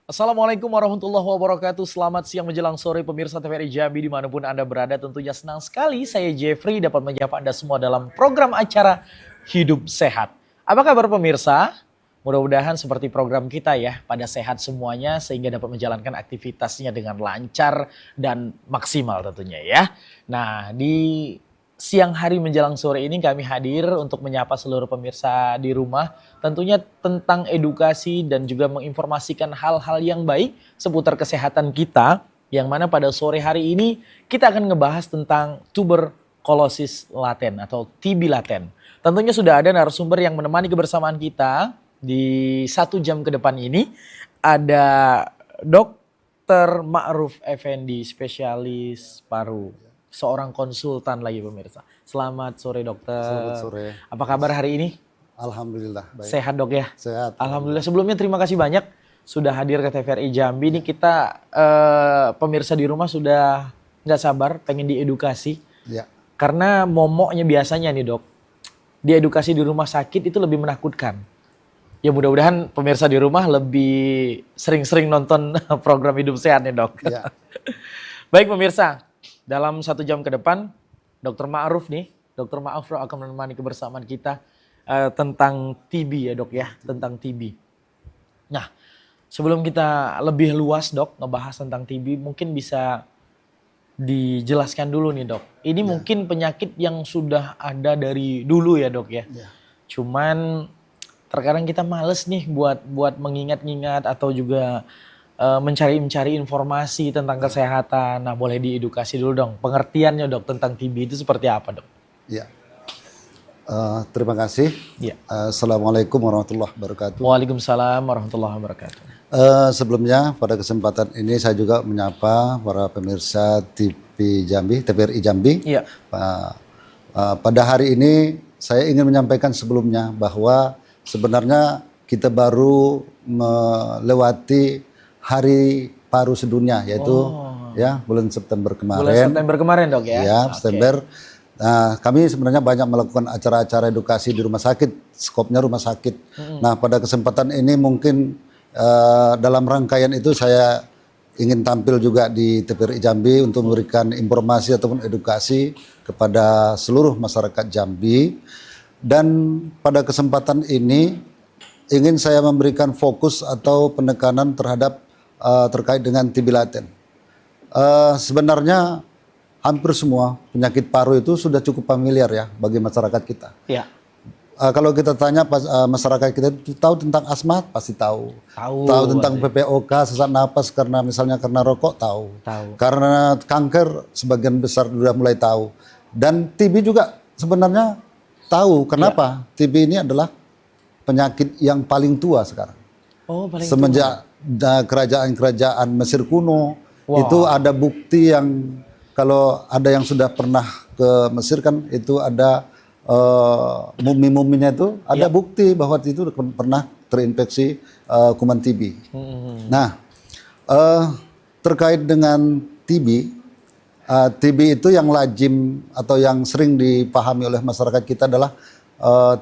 Assalamualaikum warahmatullahi wabarakatuh. Selamat siang menjelang sore pemirsa TVRI Jambi dimanapun Anda berada. Tentunya senang sekali saya Jeffrey dapat menyapa Anda semua dalam program acara Hidup Sehat. Apa kabar pemirsa? Mudah-mudahan seperti program kita ya, pada sehat semuanya sehingga dapat menjalankan aktivitasnya dengan lancar dan maksimal tentunya ya. Nah, di siang hari menjelang sore ini kami hadir untuk menyapa seluruh pemirsa di rumah tentunya tentang edukasi dan juga menginformasikan hal-hal yang baik seputar kesehatan kita yang mana pada sore hari ini kita akan ngebahas tentang tuberkulosis laten atau TB laten. Tentunya sudah ada narasumber yang menemani kebersamaan kita di 1 jam ke depan ini. Ada Dokter Ma'ruf Effendi, spesialis paru, seorang konsultan lagi pemirsa. Selamat sore dokter. Selamat sore. Apa kabar hari ini? Alhamdulillah baik. Sehat dok ya? Sehat. Alhamdulillah. Sebelumnya terima kasih banyak sudah hadir ke TVRI Jambi. Ini kita pemirsa di rumah sudah nggak sabar pengen diedukasi. Ya. Karena momoknya biasanya nih dok, diedukasi di rumah sakit itu lebih menakutkan. Ya mudah-mudahan pemirsa di rumah lebih sering-sering nonton program Hidup Sehat nih dok. Ya. Baik pemirsa, dalam 1 jam ke depan Dokter Ma'ruf nih, Dokter Ma'ruf akan menemani kebersamaan kita tentang TB ya dok ya, tentang TB. Nah, sebelum kita lebih luas dok ngebahas tentang TB, mungkin bisa dijelaskan dulu nih dok. Ini mungkin penyakit yang sudah ada dari dulu ya dok ya. Cuman terkadang kita males nih buat mengingat-ingat atau juga mencari informasi tentang kesehatan. Nah, boleh diedukasi dulu dong. Pengertiannya dok tentang TB itu seperti apa dok? Ya. Terima kasih. Ya. Assalamualaikum warahmatullahi wabarakatuh. Waalaikumsalam warahmatullahi wabarakatuh. Sebelumnya pada kesempatan ini saya juga menyapa para pemirsa TV Jambi, TVRI Jambi. Iya. Pada hari ini saya ingin menyampaikan sebelumnya bahwa sebenarnya kita baru melewati Hari Paru Sedunia, yaitu ya bulan September kemarin. Bulan September kemarin dok ya? Ya, September. Nah, kami sebenarnya banyak melakukan acara-acara edukasi di rumah sakit, skopnya rumah sakit. Nah, pada kesempatan ini mungkin dalam rangkaian itu saya ingin tampil juga di TVRI Jambi untuk memberikan informasi ataupun edukasi kepada seluruh masyarakat Jambi. Dan pada kesempatan ini ingin saya memberikan fokus atau penekanan terhadap terkait dengan TB laten. Sebenarnya hampir semua penyakit paru itu sudah cukup familiar ya bagi masyarakat kita. Iya. Kalau kita tanya masyarakat kita itu tahu tentang asma pasti tahu. Tahu tentang PPOK, sesak napas karena misalnya karena rokok tahu. Karena kanker sebagian besar sudah mulai tahu. Dan TB juga sebenarnya tahu. Kenapa? TB ini adalah penyakit yang paling tua sekarang. Oh, paling semenjak kerajaan-kerajaan Mesir kuno itu ada bukti yang kalau ada yang sudah pernah ke Mesir kan itu ada mumi-muminya itu ada bukti bahwa itu pernah terinfeksi kuman TB. Nah, terkait dengan TB, TB itu yang lazim atau yang sering dipahami oleh masyarakat kita adalah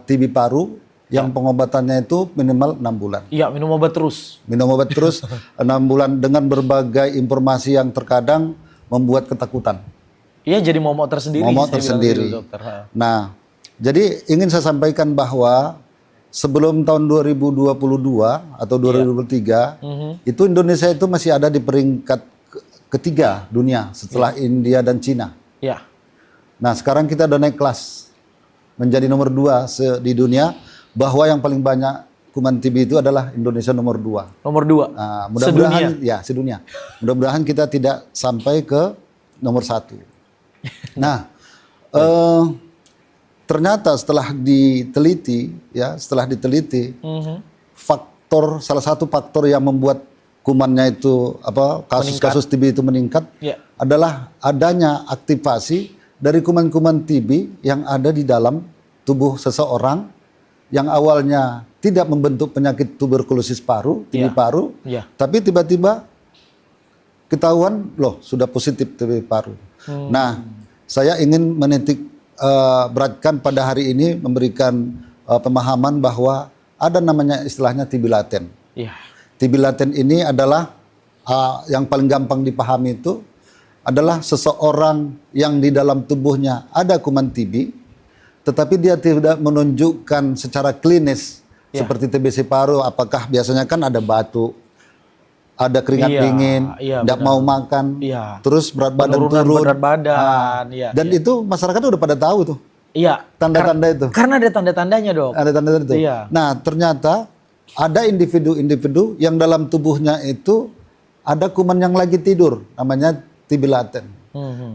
TB paru yang pengobatannya itu minimal 6 bulan. Iya, minum obat terus. Minum obat terus 6 bulan dengan berbagai informasi yang terkadang membuat ketakutan. Iya, jadi momok tersendiri. Momok tersendiri. Gitu, dokter. Nah, jadi ingin saya sampaikan bahwa sebelum tahun 2022 atau 2023 itu Indonesia itu masih ada di peringkat ketiga dunia setelah India dan Cina. Iya. Nah, sekarang kita udah naik kelas menjadi nomor 2 di dunia, bahwa yang paling banyak kuman TB itu adalah Indonesia nomor 2. Nomor 2. Nah, mudah-mudahan sedunia. Mudah-mudahan kita tidak sampai ke nomor 1. Nah, ternyata setelah diteliti, salah satu faktor yang membuat kumannya itu kasus-kasus TB itu meningkat adalah adanya aktivasi dari kuman-kuman TB yang ada di dalam tubuh seseorang yang awalnya tidak membentuk penyakit tuberkulosis paru, TB paru, tapi tiba-tiba ketahuan loh sudah positif TB paru. Nah, saya ingin menitik beratkan pada hari ini memberikan pemahaman bahwa ada namanya istilahnya TB laten. TB laten ini adalah yang paling gampang dipahami itu adalah seseorang yang di dalam tubuhnya ada kuman TB, tetapi dia tidak menunjukkan secara klinis seperti TBC paru. Apakah biasanya kan ada batuk, ada keringat dingin, tidak mau makan, terus berat badan turun, dan itu masyarakat udah pada tahu tuh. Iya. Tanda-tanda itu. Karena ada tanda-tandanya, Dok. Ada tanda-tanda itu. Iya. Nah, ternyata ada individu-individu yang dalam tubuhnya itu ada kuman yang lagi tidur, namanya TB laten.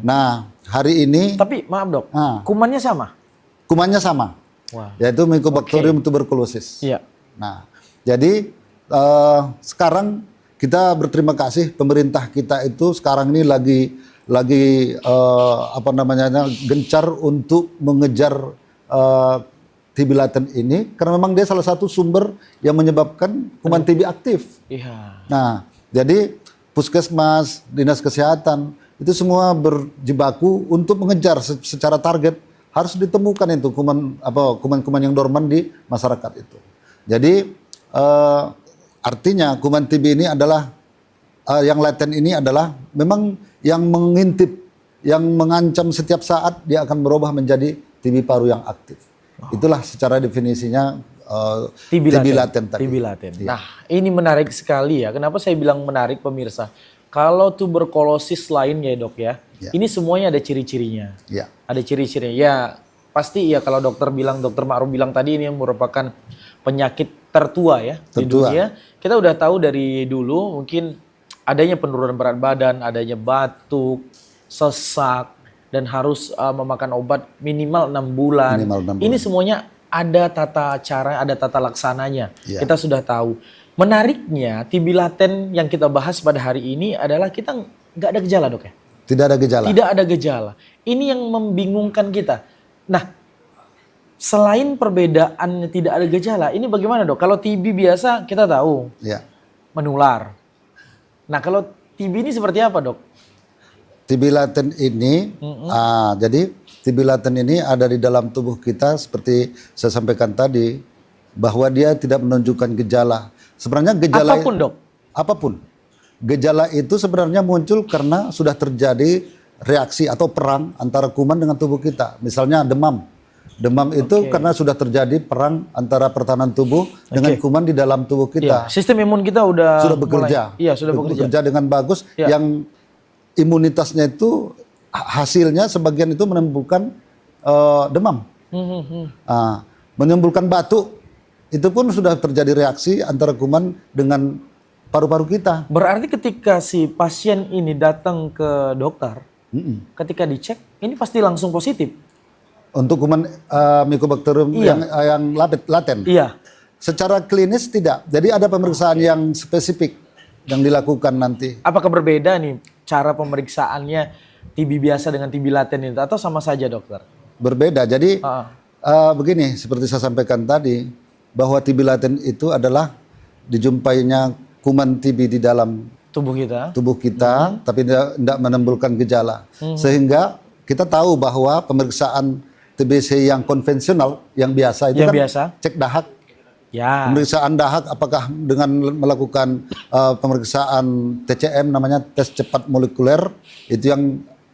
Nah, hari ini. Tapi maaf, Dok. Kumannya sama? Kumannya sama. Wah. Yaitu Mycobacterium tuberculosis. Iya. Nah, jadi sekarang kita berterima kasih pemerintah kita itu sekarang ini lagi gencar untuk mengejar TB laten ini karena memang dia salah satu sumber yang menyebabkan kuman TB aktif. Iya. Nah, jadi puskesmas, dinas kesehatan itu semua berjibaku untuk mengejar secara target harus ditemukan itu kuman-kuman yang dorman di masyarakat itu. Jadi artinya kuman TB ini adalah yang laten ini adalah memang yang mengintip, yang mengancam setiap saat dia akan berubah menjadi TB paru yang aktif. Itulah secara definisinya TB laten tadi. TB laten. Ya. Nah, ini menarik sekali ya. Kenapa saya bilang menarik pemirsa? Kalau tuberkulosis lainnya, Dok ya. Ini semuanya ada ciri-cirinya. Ya. Ada ciri-cirinya. Ya, pasti ya kalau dokter Ma'ruf bilang tadi ini merupakan penyakit tertua ya di dunia. Kita udah tahu dari dulu mungkin adanya penurunan berat badan, adanya batuk, sesak, dan harus memakan obat minimal 6 bulan. Ini semuanya ada tata cara, ada tata laksananya. Ya. Kita sudah tahu. Menariknya TB laten yang kita bahas pada hari ini adalah kita nggak ada gejala, Dok ya? Tidak ada gejala. Tidak ada gejala. Ini yang membingungkan kita. Nah, selain perbedaan tidak ada gejala, ini bagaimana, Dok? Kalau TB biasa kita tahu menular. Nah, kalau TB ini seperti apa, Dok? TB laten ini, jadi TB laten ini ada di dalam tubuh kita seperti saya sampaikan tadi, bahwa dia tidak menunjukkan gejala. Sebenarnya gejala apapun, Dok. Apapun. Gejala itu sebenarnya muncul karena sudah terjadi reaksi atau perang antara kuman dengan tubuh kita. Misalnya demam. Demam itu karena sudah terjadi perang antara pertahanan tubuh dengan kuman di dalam tubuh kita. Sistem imun kita sudah bekerja. Sudah bekerja dengan bagus. Yang imunitasnya itu hasilnya sebagian itu menimbulkan demam. Menimbulkan batuk. Itu pun sudah terjadi reaksi antara kuman dengan paru-paru kita. Berarti ketika si pasien ini datang ke dokter, ketika dicek, ini pasti langsung positif. Untuk kuman Mycobacterium yang laten. Iya. Secara klinis tidak. Jadi ada pemeriksaan yang spesifik yang dilakukan nanti. Apakah berbeda nih cara pemeriksaannya TB biasa dengan TB laten itu atau sama saja, dokter? Berbeda. Jadi begini, seperti saya sampaikan tadi, bahwa TB laten itu adalah dijumpainya kuman TB di dalam tubuh kita, tapi tidak menimbulkan gejala. Sehingga kita tahu bahwa pemeriksaan TBC yang konvensional, yang biasa itu cek dahak. Ya. Pemeriksaan dahak apakah dengan melakukan pemeriksaan TCM namanya tes cepat molekuler, itu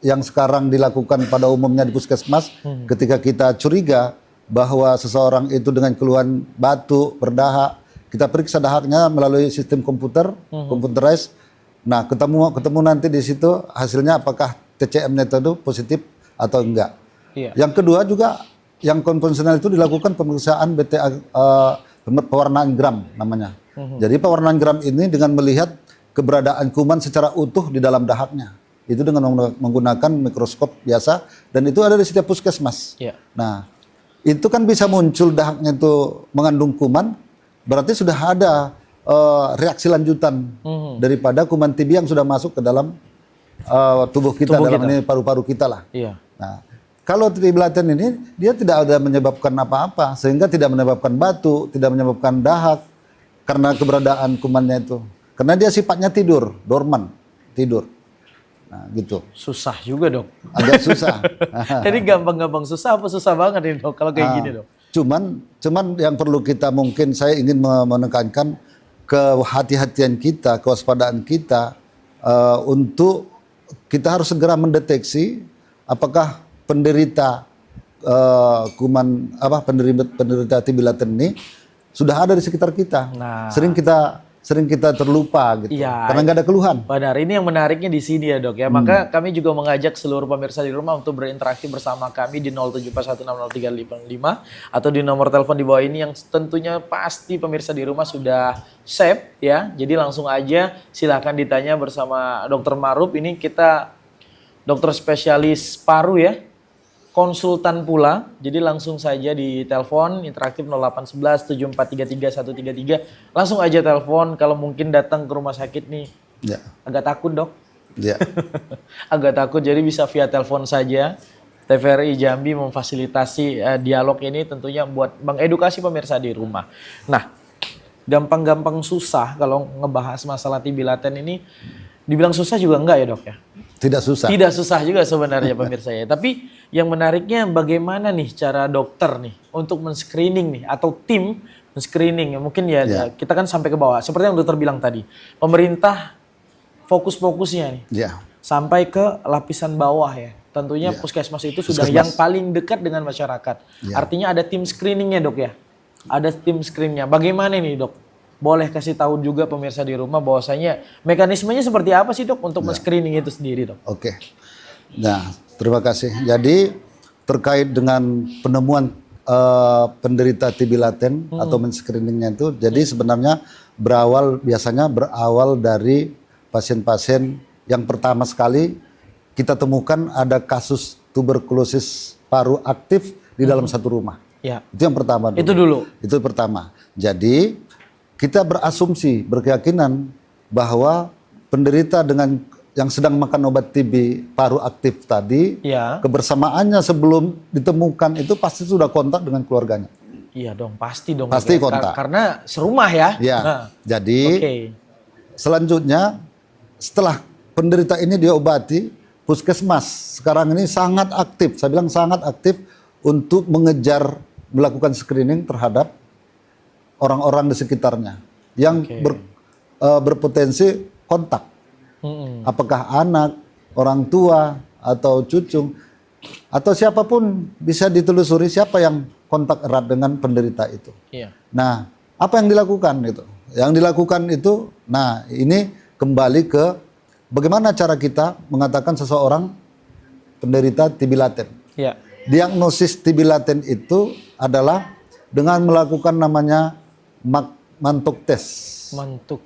yang sekarang dilakukan pada umumnya di puskesmas ketika kita curiga bahwa seseorang itu dengan keluhan batuk, berdahak, kita periksa dahaknya melalui sistem computerized. Nah, ketemu nanti di situ hasilnya apakah TCM-nya itu positif atau enggak. Iya. Yang kedua juga yang konvensional itu dilakukan pemeriksaan BTA pewarnaan gram namanya. Jadi pewarnaan gram ini dengan melihat keberadaan kuman secara utuh di dalam dahaknya. Itu dengan menggunakan mikroskop biasa dan itu ada di setiap puskesmas. Iya. Nah, itu kan bisa muncul dahaknya itu mengandung kuman, berarti sudah ada reaksi lanjutan daripada kuman TB yang sudah masuk ke dalam tubuh kita, ini paru-paru kita lah. Iya. Nah, kalau TB laten ini dia tidak ada menyebabkan apa-apa, sehingga tidak menyebabkan batuk, tidak menyebabkan dahak karena keberadaan kumannya itu. Karena dia sifatnya tidur, dorman, tidur. Nah, gitu. Susah juga, Dok. Agak susah. Jadi gampang-gampang susah apa susah banget ini, Dok, kalau kayak gini, Dok? Cuman yang perlu kita mungkin saya ingin menekankan kehati-hatian kita, kewaspadaan kita untuk kita harus segera mendeteksi apakah penderita penderita TB laten ini sudah ada di sekitar kita. Nah, Sering kita terlupa gitu. Iya, Karena nggak ada keluhan. benar, ini yang menariknya di sini ya dok ya. Maka kami juga mengajak seluruh pemirsa di rumah untuk berinteraksi bersama kami di 0741603555 atau di nomor telepon di bawah ini yang tentunya pasti pemirsa di rumah sudah save ya. Jadi langsung aja silakan ditanya bersama Dokter Maruf. Ini kita dokter spesialis paru ya. Konsultan pula, jadi langsung saja di telepon interaktif 0811 7433 133. Langsung aja telepon kalau mungkin datang ke rumah sakit nih. Ya. Agak takut dok. Ya. Agak takut, jadi bisa via telepon saja. TVRI Jambi memfasilitasi dialog ini tentunya buat mengedukasi pemirsa di rumah. Nah, gampang-gampang susah kalau ngebahas masalah TB laten ini, dibilang susah juga enggak ya dok ya? Tidak susah. Tidak susah juga sebenarnya pemirsa ya. Tapi yang menariknya bagaimana nih cara dokter nih untuk men-screening nih atau tim men-screening. Mungkin ya kita kan sampai ke bawah. Seperti yang dokter bilang tadi. Pemerintah fokus-fokusnya nih. Ya. Sampai ke lapisan bawah ya. Tentunya puskesmas itu sudah yang paling dekat dengan masyarakat. Ya. Artinya ada tim screeningnya dok ya. Ada tim screeningnya. Bagaimana nih dok? Boleh kasih tahu juga pemirsa di rumah bahwasanya mekanismenya seperti apa sih dok untuk men-screening itu sendiri dok? Oke. Nah, terima kasih. Jadi terkait dengan penemuan penderita TB laten atau men-screeningnya itu, jadi sebenarnya biasanya berawal dari pasien-pasien yang pertama sekali kita temukan ada kasus tuberkulosis paru aktif di dalam satu rumah. Ya. Itu yang pertama dulu. Itu dulu. Itu pertama. Jadi kita berasumsi, berkeyakinan bahwa penderita yang sedang makan obat TB paru aktif tadi, kebersamaannya sebelum ditemukan itu pasti sudah kontak dengan keluarganya. Iya dong, pasti dong. Pasti kontak. Karena serumah ya. Ya. Jadi selanjutnya setelah penderita ini diobati, puskesmas sekarang ini sangat aktif, saya bilang sangat aktif untuk melakukan screening terhadap orang-orang di sekitarnya yang berpotensi kontak. Apakah anak, orang tua, atau cucu, atau siapapun bisa ditelusuri siapa yang kontak erat dengan penderita itu. Nah, apa yang dilakukan itu? Yang dilakukan itu, nah ini kembali ke bagaimana cara kita mengatakan seseorang penderita TB laten. Diagnosis TB laten itu adalah dengan melakukan namanya mantuk tes. Mantuk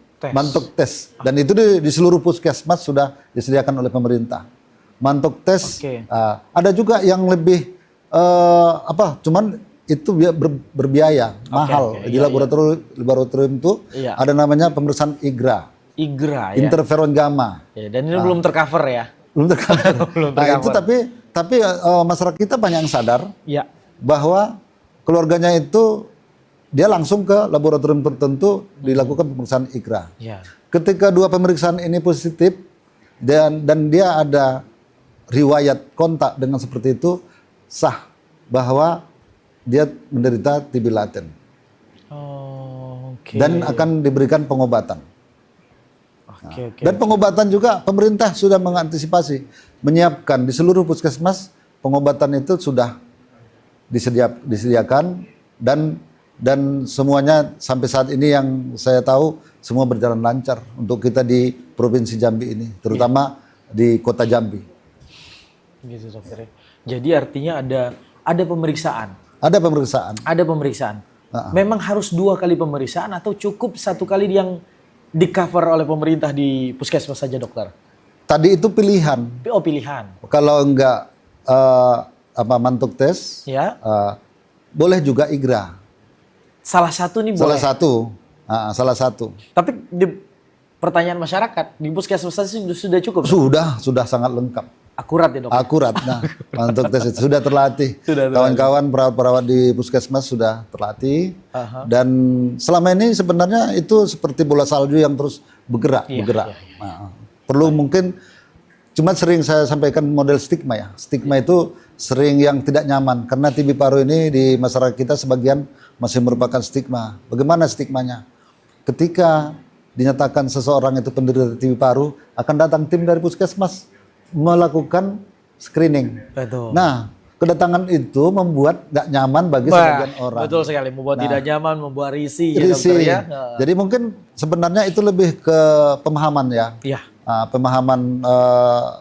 tes. Dan itu di seluruh puskesmas sudah disediakan oleh pemerintah. Mantuk tes. Ada juga yang lebih cuman itu berbiaya, mahal. Di laboratorium itu ada namanya pemeriksaan IGRA. Ya. Interferon gamma. Dan ini belum tercover ya. Belum tercover. Itu tapi masyarakat kita banyak yang sadar bahwa keluarganya itu dia langsung ke laboratorium tertentu dilakukan pemeriksaan IGRA. Ketika dua pemeriksaan ini positif dan dia ada riwayat kontak dengan seperti itu, sah bahwa dia menderita TB laten. Dan akan diberikan pengobatan. Dan pengobatan juga pemerintah sudah mengantisipasi, menyiapkan di seluruh puskesmas pengobatan itu sudah disediakan dan semuanya sampai saat ini yang saya tahu semua berjalan lancar untuk kita di Provinsi Jambi ini, terutama di Kota Jambi. Gitu dokter. Jadi artinya ada pemeriksaan. Ada pemeriksaan. Ada pemeriksaan. Memang harus 2 kali pemeriksaan atau cukup 1 kali yang di cover oleh pemerintah di puskesmas saja dokter? Tadi itu pilihan. Oh pilihan. Kalau enggak mantuk tes, boleh juga IGRA. Salah satu nih boleh. Salah satu. Tapi di pertanyaan masyarakat di puskesmas sudah cukup. Sudah sangat lengkap. Akurat ya dok. Akurat. Nah, mantuk tes itu sudah terlatih. Kawan-kawan perawat-perawat di puskesmas sudah terlatih. Dan selama ini sebenarnya itu seperti bola salju yang terus bergerak. Nah, perlu mungkin cuma sering saya sampaikan model stigma ya. Stigma itu sering yang tidak nyaman karena TB paru ini di masyarakat kita sebagian masih merupakan stigma. Bagaimana stigmanya? ketika dinyatakan seseorang itu penderita TB paru, akan datang tim dari puskesmas melakukan screening. Betul. Nah, kedatangan itu membuat tidak nyaman bagi sebagian orang. Betul sekali, membuat tidak nyaman, membuat risih ya dokter ya. Jadi mungkin sebenarnya itu lebih ke pemahaman ya. Iya. Pemahaman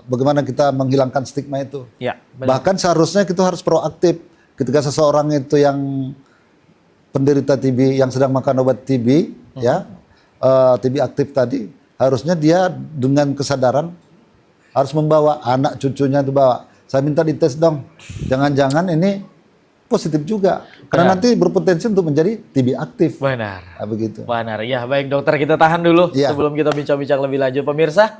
bagaimana kita menghilangkan stigma itu. Ya, bahkan seharusnya kita harus proaktif ketika seseorang itu yang penderita TB yang sedang makan obat TB ya, TB aktif tadi, harusnya dia dengan kesadaran harus membawa anak cucunya itu bawa. Saya minta dites dong, jangan-jangan ini positif juga, karena nanti berpotensi untuk menjadi TB aktif. Benar. Nah, begitu. Benar. Ya, baik dokter, kita tahan dulu sebelum kita bincang-bincang lebih lanjut. Pemirsa,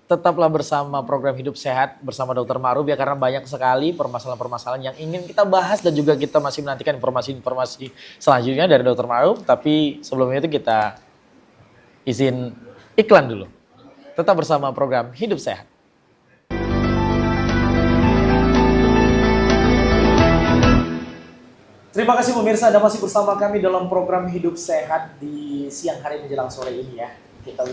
tetaplah bersama program Hidup Sehat bersama Dr. Ma'ruf ya, karena banyak sekali permasalahan-permasalahan yang ingin kita bahas dan juga kita masih menantikan informasi-informasi selanjutnya dari Dr. Ma'ruf. Tapi sebelum itu kita izin iklan dulu. Tetap bersama program Hidup Sehat. Terima kasih pemirsa, Anda masih bersama kami dalam program Hidup Sehat di siang hari menjelang sore ini ya. Kita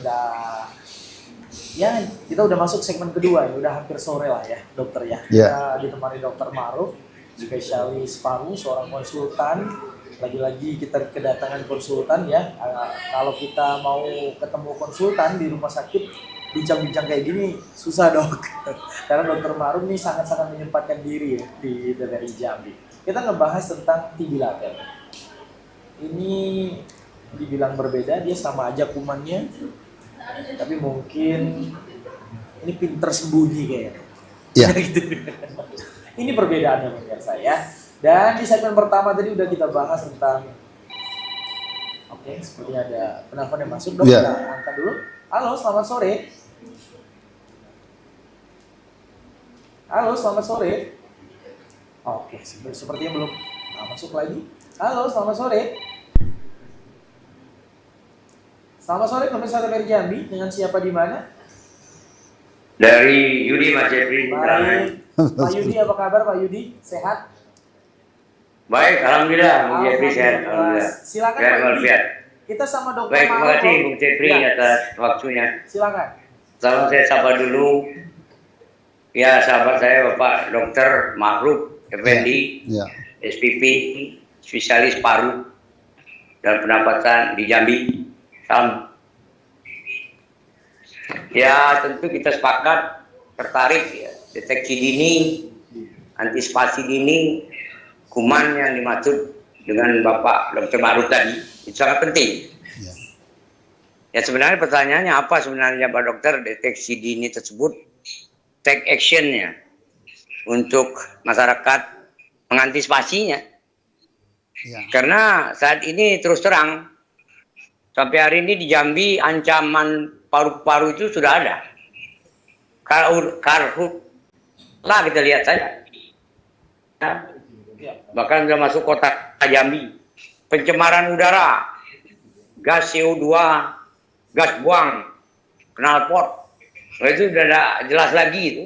udah masuk segmen kedua ya, udah hampir sore lah ya dokter ya. Kita ditemani Dr. Ma'ruf, spesialis paru, seorang konsultan. Lagi-lagi kita kedatangan konsultan ya. Kalau kita mau ketemu konsultan di rumah sakit, bincang-bincang kayak gini susah dok. Karena Dr. Ma'ruf ini sangat-sangat menyempatkan diri ya di TVRI Jambi. Kita ngebahas tentang TB laten. Ini dibilang berbeda, dia sama aja kumannya, tapi mungkin ini pinter sembunyi kayaknya. Iya. Ini perbedaannya pemirsa ya. Dan di segmen pertama tadi udah kita bahas tentang, oke, seperti ada penelpon yang masuk, dok. Kita angkat dulu. Halo, selamat sore. Halo, selamat sore. Oke, sepertinya belum masuk lagi. Halo, selamat sore. Selamat sore pemirsa TVRI Jambi, dengan siapa di mana? Dari Yudi, Mas Jeffrey. Baik. Pak Yudi, apa kabar Pak Yudi? Sehat? Baik, alhamdulillah, Bung Jeffrey sehat. Alhamdulillah. Silakan Pak Yudi. Kita sama Dokter Baik, terima Ma'ruf. kasih Bung Jeffrey atas waktunya. Silakan. Salam saya sapa dulu. Ya, sahabat saya Bapak Dokter Ma'ruf Effendi, SPP, spesialis paru dan pernapasan di Jambi. Salam. Ya, tentu kita sepakat tertarik ya, deteksi dini, antisipasi dini, kuman yang dimaksud dengan Bapak Dr. Ma'ruf tadi itu sangat penting. Ya sebenarnya pertanyaannya apa sebenarnya Pak Dokter, deteksi dini tersebut, take action-nya untuk masyarakat mengantisipasinya. Karena saat ini terus terang sampai hari ini di Jambi ancaman paru-paru itu sudah ada. Karhutlah kita lihat saja. Nah, bahkan sudah masuk kota Jambi. Pencemaran udara, gas CO2, gas buang, knalpot. Nah, itu sudah ada jelas lagi itu.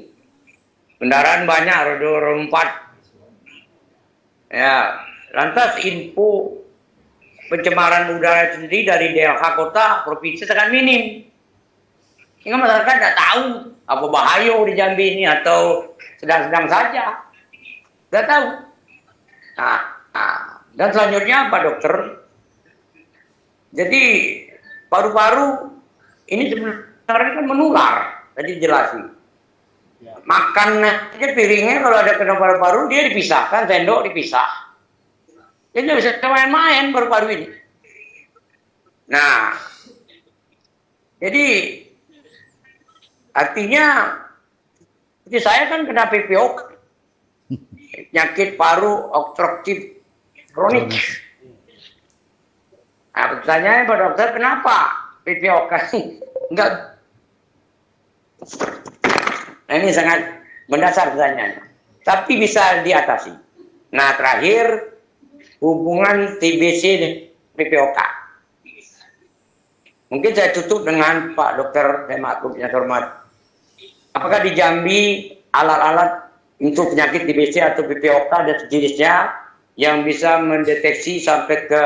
Kendaraan banyak, roda 4. Ya, lantas info pencemaran udara itu sendiri dari DLH kota, provinsi sangat minim. Sehingga masyarakat tidak tahu apa bahaya di Jambi ini atau sedang-sedang saja. Tidak tahu. Nah, dan selanjutnya Pak Dokter, jadi paru-paru ini sebenarnya kan menular, tadi jelasin. Makan aja piringnya kalau ada kena paru-paru dia dipisahkan, sendok dipisah. Jadi nggak bisa main-main paru-paru ini. Nah, jadi artinya seperti saya kan kena PPOK, penyakit paru obstruktif kronik. Nah, pertanyaannya Pak Dokter, kenapa PPOK enggak? Nah, ini sangat mendasar pertanyaannya. Tapi bisa diatasi. Nah, terakhir hubungan TBC dan PPOK. Mungkin saya tutup dengan Pak Dokter Ma'ruf yang hormat. Apakah di Jambi alat-alat untuk penyakit TBC atau PPOK dan sejenisnya yang bisa mendeteksi sampai ke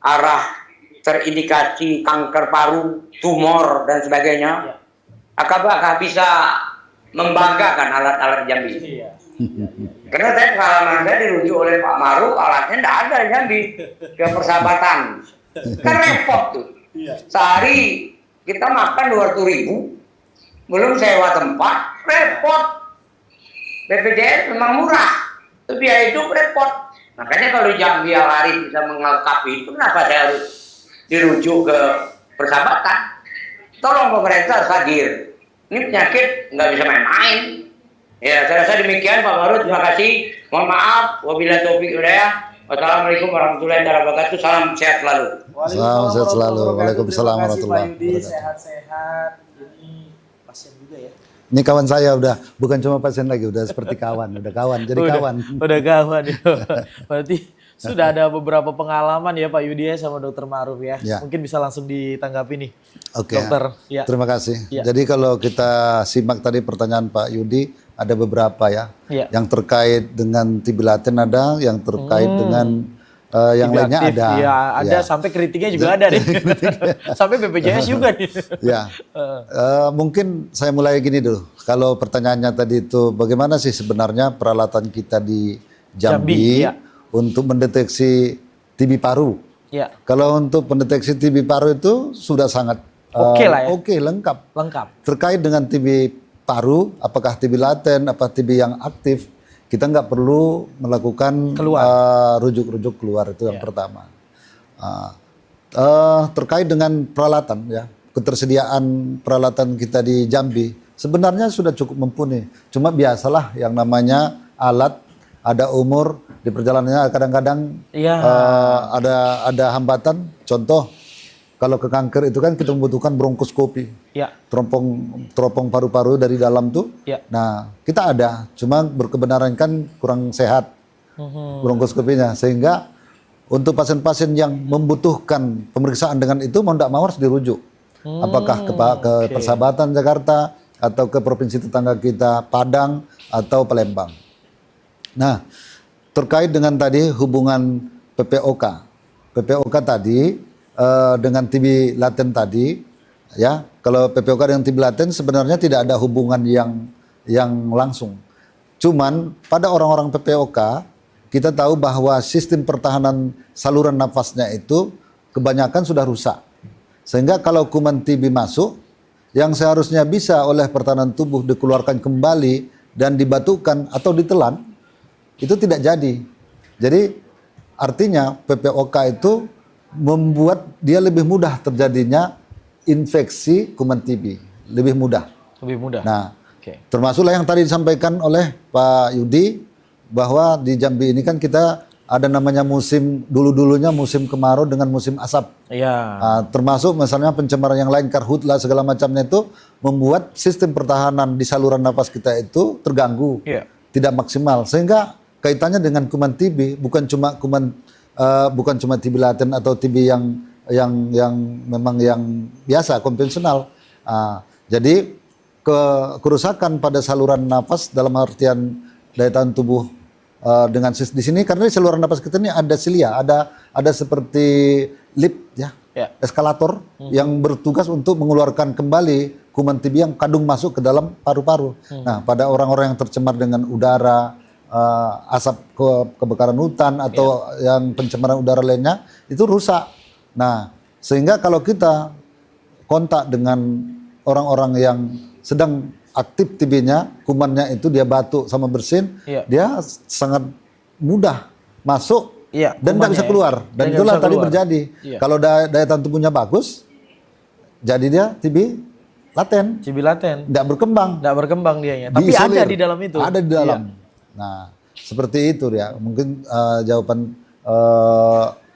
arah terindikasi kanker paru, tumor dan sebagainya, apakah bisa membanggakan alat-alat Jambi? Karena saya pengalaman saya dirujuk oleh Pak Maru, alatnya tidak ada di Jambi, ke Persahabatan. Kan repot tuh. Sehari kita makan 200.000, belum sewa tempat, repot. BPJS memang murah, tapi biaya hidup repot. Makanya kalau Jambi Al-Arif bisa melengkapi itu, kenapa saya harus dirujuk ke Persahabatan? Tolong pemerintah hadir. Ini penyakit nggak bisa main-main. Ya, saya rasa demikian Pak Baru. Terima kasih. Mohon maaf. Wabillahi taufiq hidayah. Wassalamualaikum warahmatullahi wabarakatuh. Salam sehat selalu. Salam sehat selalu. Waalaikumsalam warahmatullahi wabarakatuh. Sehat-sehat. Ini pasien juga ya. Ini kawan saya udah bukan cuma pasien lagi, udah seperti kawan, udah kawan, jadi kawan. Udah kawan ya. Berarti sudah ada beberapa pengalaman ya Pak Yudi ya sama Dokter Ma'ruf ya. Mungkin bisa langsung ditanggapi nih. Oke. Dokter. Ya. Terima kasih. Jadi kalau kita simak tadi pertanyaan Pak Yudi, ada beberapa ya. Yang terkait dengan TB laten ada, yang terkait dengan yang TB lainnya aktif, ada. Ya, ada sampai kritiknya juga ada nih. Sampai BPJS juga nih. Mungkin saya mulai gini dulu. Kalau pertanyaannya tadi itu bagaimana sih sebenarnya peralatan kita di Jambi untuk mendeteksi TB paru? Kalau untuk pendeteksi TB paru itu sudah sangat oke, lengkap. Terkait dengan TB paru, apakah TB laten, apa TB yang aktif, kita nggak perlu melakukan rujuk-rujuk keluar, itu yang pertama. Terkait dengan peralatan ya, ketersediaan peralatan kita di Jambi sebenarnya sudah cukup mumpuni. Cuma biasalah yang namanya alat, ada umur di perjalanannya, kadang-kadang ada hambatan. Contoh kalau ke kanker itu kan kita membutuhkan bronkoskopi, teropong paru-paru dari dalam tuh. Nah kita ada, cuma berkebenaran kan kurang sehat bronkoskopinya, sehingga untuk pasien-pasien yang membutuhkan pemeriksaan dengan itu mau tidak mau harus dirujuk, apakah ke Persahabatan Jakarta atau ke provinsi tetangga kita Padang atau Palembang. Nah terkait dengan tadi hubungan PPOK tadi dengan TB laten tadi, ya kalau PPOK dengan TB laten sebenarnya tidak ada hubungan yang langsung. Cuman pada orang-orang PPOK kita tahu bahwa sistem pertahanan saluran nafasnya itu kebanyakan sudah rusak, sehingga kalau kuman TB masuk yang seharusnya bisa oleh pertahanan tubuh dikeluarkan kembali dan dibatukan atau ditelan, itu tidak jadi. Jadi artinya PPOK itu membuat dia lebih mudah terjadinya infeksi kuman TB, lebih mudah. Nah, termasuklah yang tadi disampaikan oleh Pak Yudi bahwa di Jambi ini kan kita ada namanya musim, dulunya musim kemarau dengan musim asap. Termasuk misalnya pencemaran yang lain, karhutla segala macamnya itu membuat sistem pertahanan di saluran napas kita itu terganggu, tidak maksimal, sehingga kaitannya dengan kuman TB bukan cuma TB laten atau TB yang memang yang biasa konvensional. Jadi kerusakan pada saluran napas dalam artian daya tahan tubuh dengan di sini, karena di saluran napas kita ini ada silia, ada seperti lift eskalator yang bertugas untuk mengeluarkan kembali kuman TB yang kadung masuk ke dalam paru-paru. Nah pada orang-orang yang tercemar dengan udara, asap kebakaran hutan atau yang pencemaran udara lainnya itu rusak. Nah, sehingga kalau kita kontak dengan orang-orang yang sedang aktif TB-nya, kumannya itu dia batuk sama bersin, dia sangat mudah masuk dan tidak bisa keluar. Dan itulah tadi terjadi. Kalau daya tahan tubuhnya bagus, jadi dia TB laten. Tidak berkembang. Dianya. Tapi ada di dalam itu. Ada di dalam. Nah, seperti itu ya. Mungkin jawaban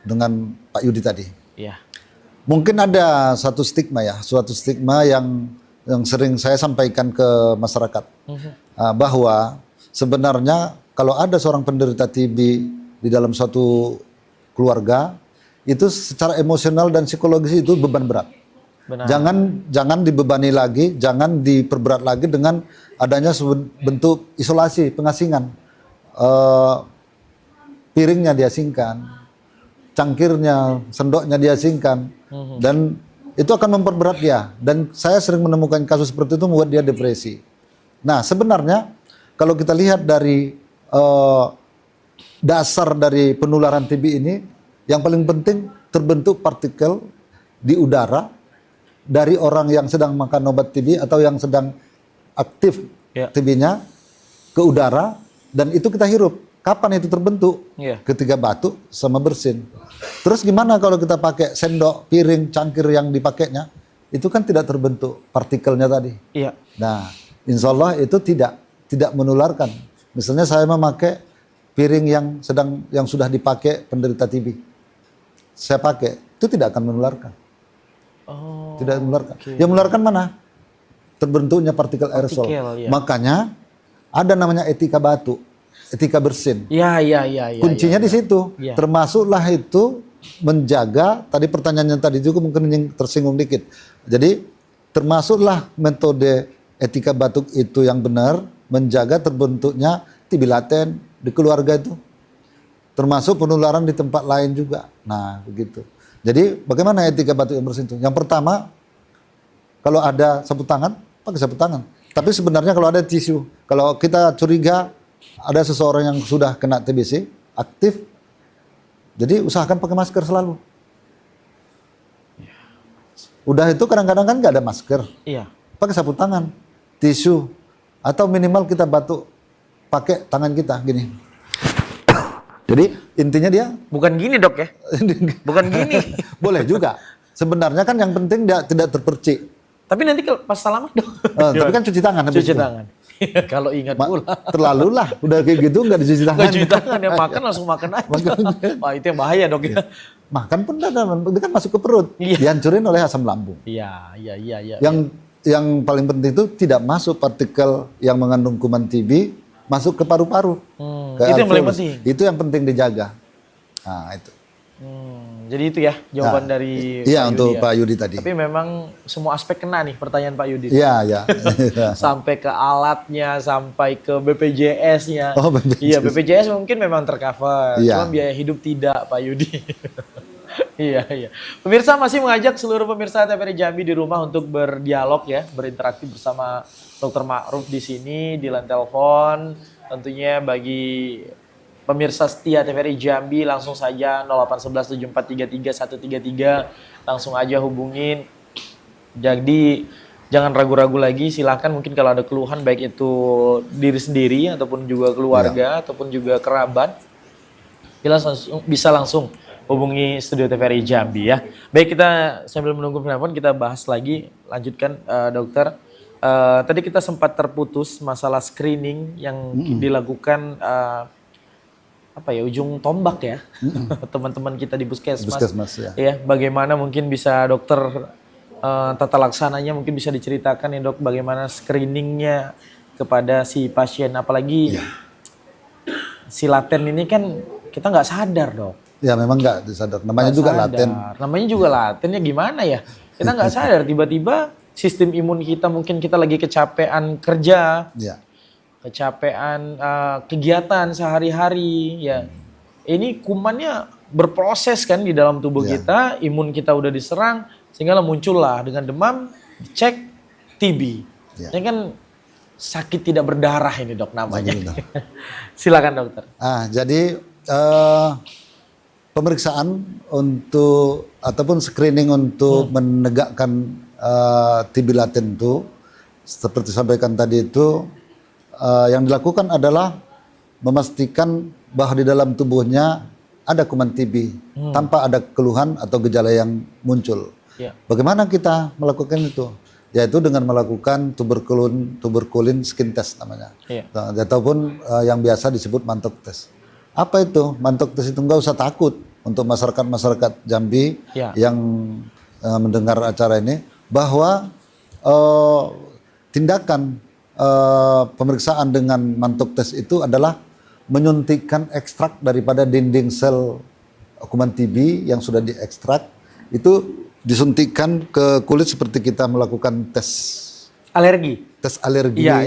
dengan Pak Yudi tadi. Mungkin ada suatu stigma yang sering saya sampaikan ke masyarakat, bahwa sebenarnya kalau ada seorang penderita TB di dalam suatu keluarga, itu secara emosional dan psikologis itu beban berat. Jangan dibebani lagi, jangan diperberat lagi dengan adanya bentuk isolasi, pengasingan. Piringnya diasingkan, cangkirnya, sendoknya diasingkan, dan itu akan memperberat dia. Dan saya sering menemukan kasus seperti itu membuat dia depresi. Nah, sebenarnya kalau kita lihat dari dasar dari penularan TB ini, yang paling penting terbentuk partikel di udara dari orang yang sedang makan obat TB atau yang sedang aktif TB-nya ke udara, dan itu kita hirup. Kapan itu terbentuk? Ketika batuk sama bersin. Terus gimana kalau kita pakai sendok, piring, cangkir yang dipakainya? Itu kan tidak terbentuk partikelnya tadi. Nah, insya Allah itu tidak menularkan. Misalnya saya memakai piring yang sudah dipakai penderita TB. Saya pakai, itu tidak akan menularkan. Tidak menularkan. Yang menularkan mana? Terbentuknya partikel aerosol. Makanya ada namanya etika batuk, etika bersin. Kuncinya di situ. Termasuklah itu menjaga, tadi pertanyaannya tadi juga mungkin yang tersinggung dikit. Jadi termasuklah metode etika batuk itu yang benar, menjaga terbentuknya TB laten di keluarga itu. Termasuk penularan di tempat lain juga. Nah, begitu. Jadi bagaimana etika batuk yang bersih itu? Yang pertama, kalau ada sapu tangan, pakai sapu tangan. Tapi sebenarnya kalau ada tisu, kalau kita curiga ada seseorang yang sudah kena TBC, aktif, jadi usahakan pakai masker selalu. Udah itu kadang-kadang kan nggak ada masker. Pakai sapu tangan, tisu, atau minimal kita batuk, pakai tangan kita gini. Jadi intinya dia bukan gini dok ya, bukan gini. Boleh juga. Sebenarnya kan yang penting dia tidak terpercik. Tapi nanti kalau pas salaman dok. Tapi kan cuci tangan. Cuci tangan. Kalau ingat pula. Terlalu lah, udah kayak gitu nggak dicuci tangan. Nggak cuci tangan, ya makan langsung makan aja. Wah itu yang bahaya dok ya. Makan pun itu kan masuk ke perut, dihancurin oleh asam lambung. Iya. Yang paling penting itu tidak masuk partikel yang mengandung kuman TB masuk ke paru-paru. Itu yang paling penting. Itu yang penting dijaga. Nah itu. Jadi itu ya jawaban dari Iya Pak untuk Yudi Pak Yudi tadi. Tapi memang semua aspek kena nih pertanyaan Pak Yudi. Iya. Sampai ke alatnya, sampai ke BPJS-nya. Oh, BPJS. Iya, BPJS mungkin memang tercover. Iya. Cuma biaya hidup tidak, Pak Yudi. Iya. Pemirsa masih mengajak seluruh pemirsa TVRI Jambi di rumah untuk berdialog ya, berinteraksi bersama Dr. Ma'ruf di sini di line telepon. Tentunya bagi pemirsa setia TVRI Jambi langsung saja 08117433 133 langsung aja hubungin. Jadi jangan ragu-ragu lagi, silahkan mungkin kalau ada keluhan baik itu diri sendiri ataupun juga keluarga ataupun juga kerabat bisa langsung hubungi studio TVRI Jambi ya. Baik, kita sambil menunggu penelpon kita bahas lagi, lanjutkan dokter. Tadi kita sempat terputus masalah screening yang dilakukan ujung tombak ya teman-teman kita di puskesmas ya. Bagaimana mungkin bisa dokter tata laksananya mungkin bisa diceritakan ya dok, bagaimana screeningnya kepada si pasien, apalagi si laten ini kan kita nggak sadar dok. Ya memang nggak disadar, namanya juga laten. Namanya juga laten ya, gimana ya, kita nggak sadar tiba-tiba sistem imun kita, mungkin kita lagi kecapean kerja, kecapean kegiatan sehari-hari ya. Ini kumannya berproses kan di dalam tubuh kita, imun kita udah diserang sehingga muncullah dengan demam, cek TB. Ini kan sakit tidak berdarah ini dok namanya. Silakan dokter. Jadi pemeriksaan untuk ataupun screening untuk menegakkan TB laten itu seperti sampaikan tadi itu yang dilakukan adalah memastikan bahwa di dalam tubuhnya ada kuman TB tanpa ada keluhan atau gejala yang muncul. Bagaimana kita melakukan itu? Yaitu dengan melakukan tuberkulin skin test namanya, ataupun yang biasa disebut mantok test. Apa itu mantok test itu? Nggak usah takut untuk masyarakat Jambi yang mendengar acara ini, bahwa tindakan pemeriksaan dengan mantok test itu adalah menyuntikkan ekstrak daripada dinding sel kuman TB yang sudah diekstrak, itu disuntikkan ke kulit seperti kita melakukan tes alergi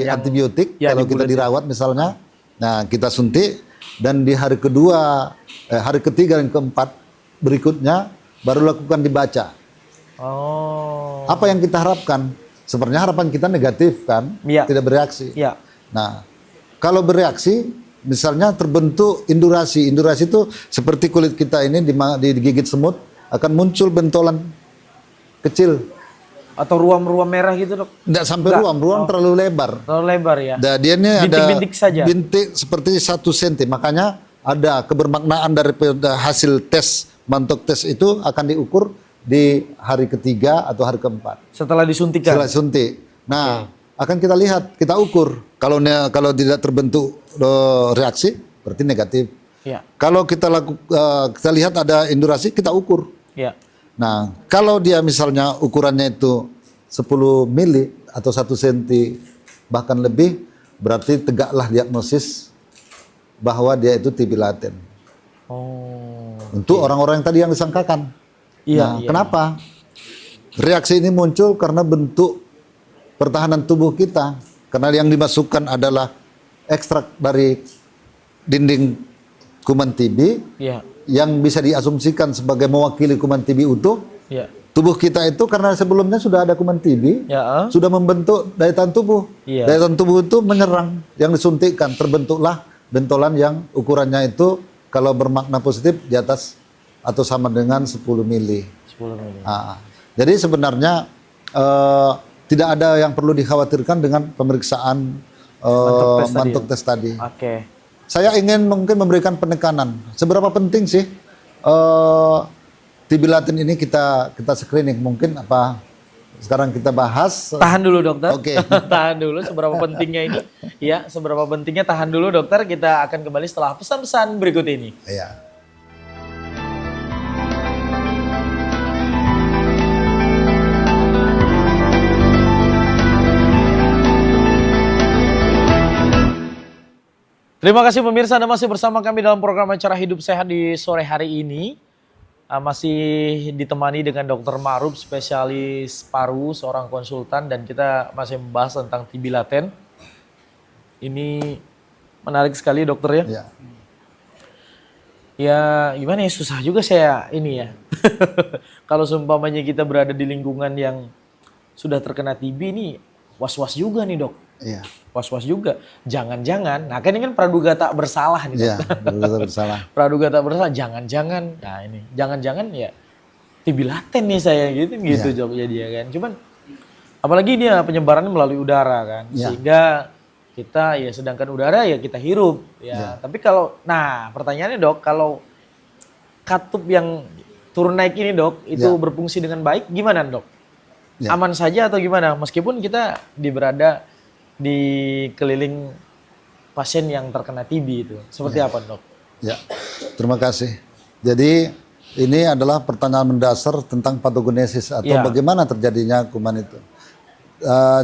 antibiotik kalau kita dirawat misalnya. Nah kita suntik, dan di hari kedua, hari ketiga dan keempat berikutnya baru lakukan dibaca. Oh. Apa yang kita harapkan? Sebenarnya harapan kita negatif kan, Iya. tidak bereaksi. Ya. Nah, kalau bereaksi, misalnya terbentuk indurasi. Indurasi itu seperti kulit kita ini digigit semut, akan muncul bentolan kecil. Atau ruam-ruam merah gitu, Dok? Tidak sampai Enggak. ruam terlalu lebar. Terlalu lebar ya? Nah, dia ini ada Bintik-bintik saja. bintik seperti 1 senti. Makanya ada kebermaknaan daripada hasil tes, mantok tes itu akan diukur di hari ketiga atau hari keempat. Setelah disuntikan? Setelah suntik. Nah, akan kita lihat, kita ukur. Kalau tidak terbentuk reaksi, berarti negatif. Ya. Kalau kita lihat ada indurasi, kita ukur. Ya. Nah, kalau dia misalnya ukurannya itu 10 mili atau 1 senti bahkan lebih, berarti tegaklah diagnosis bahwa dia itu TB laten. Oh. Untuk orang-orang yang tadi yang disangkakan. Iya, Nah, iya. kenapa? Reaksi ini muncul karena bentuk pertahanan tubuh kita. Karena yang dimasukkan adalah ekstrak dari dinding kuman TB Iya. yang bisa diasumsikan sebagai mewakili kuman TB utuh. Iya. Tubuh kita itu karena sebelumnya sudah ada kuman TB, Ya. sudah membentuk daya tahan tubuh. Iya. Daya tahan tubuh itu menyerang, yang disuntikkan, terbentuklah bentolan yang ukurannya itu kalau bermakna positif di atas atau sama dengan 10 mili. 10 mili. Jadi sebenarnya tidak ada yang perlu dikhawatirkan dengan pemeriksaan mantuk tes tadi. Oke. Saya ingin mungkin memberikan penekanan. Seberapa penting sih TB laten ini kita screening? Mungkin apa sekarang kita bahas. Tahan dulu, Dokter. Oke. Tahan dulu seberapa pentingnya ini. Ya, seberapa pentingnya tahan dulu, Dokter. Kita akan kembali setelah pesan-pesan berikut ini. Iya. Terima kasih pemirsa, Anda masih bersama kami dalam program acara Hidup Sehat di sore hari ini. Masih ditemani dengan Dr. Ma'ruf, spesialis paru, seorang konsultan, dan kita masih membahas tentang TB laten. Ini menarik sekali, Dokter ya. Iya. Ya gimana ya, susah juga saya ini ya. Kalau seumpamanya kita berada di lingkungan yang sudah terkena TB ini, was-was juga nih, Dok. Iya. Was-was juga. Jangan-jangan, nah kan ini kan praduga tak bersalah nih. Iya, betul bersalah. Praduga tak bersalah, jangan-jangan. Nah ini, jangan-jangan ya TB laten nih saya gitu Iya. jawabnya dia kan. Cuman apalagi dia penyebarannya melalui udara kan. Iya. Sehingga kita ya sedangkan udara ya kita hirup ya. Iya. Tapi kalau pertanyaannya, Dok, kalau katup yang turun naik ini, Dok, itu Iya. berfungsi dengan baik gimana, Dok? Iya. Aman saja atau gimana? Meskipun kita berada di keliling pasien yang terkena TB itu. Seperti apa, Dok? Ya, terima kasih. Jadi ini adalah pertanyaan mendasar tentang patogenesis atau Ya. bagaimana terjadinya kuman itu.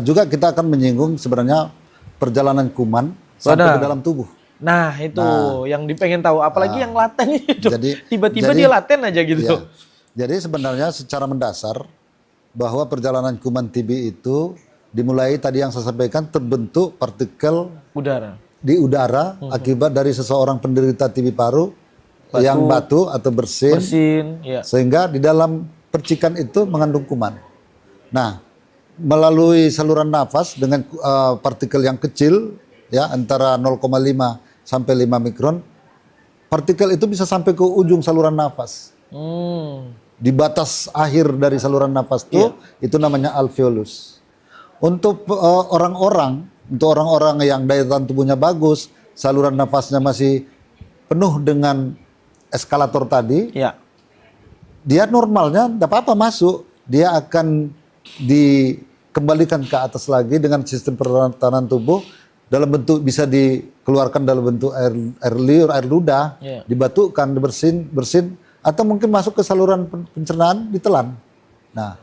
Juga kita akan menyinggung sebenarnya perjalanan kuman sampai Benar. ke dalam tubuh. Nah, itu yang dipengen tahu. Apalagi yang laten ini, Dok. Jadi- Tiba-tiba jadi- dia laten aja gitu. Ya. Jadi sebenarnya secara mendasar bahwa perjalanan kuman TB itu dimulai tadi yang saya sampaikan terbentuk partikel Udara. di udara akibat dari seseorang penderita TB paru yang batu atau bersin. Bersin, ya. Sehingga di dalam percikan itu mengandung kuman. Nah, melalui saluran nafas dengan partikel yang kecil, ya antara 0,5 sampai 5 mikron, partikel itu bisa sampai ke ujung saluran nafas. Di batas akhir dari saluran nafas itu namanya alveolus. Untuk orang-orang yang daya tahan tubuhnya bagus, saluran nafasnya masih penuh dengan eskalator tadi, Ya. dia normalnya tidak apa-apa masuk, dia akan dikembalikan ke atas lagi dengan sistem pertahanan tubuh dalam bentuk bisa dikeluarkan dalam bentuk air liur, air ludah, Iya. dibatukan, bersin, atau mungkin masuk ke saluran pencernaan, ditelan. Nah,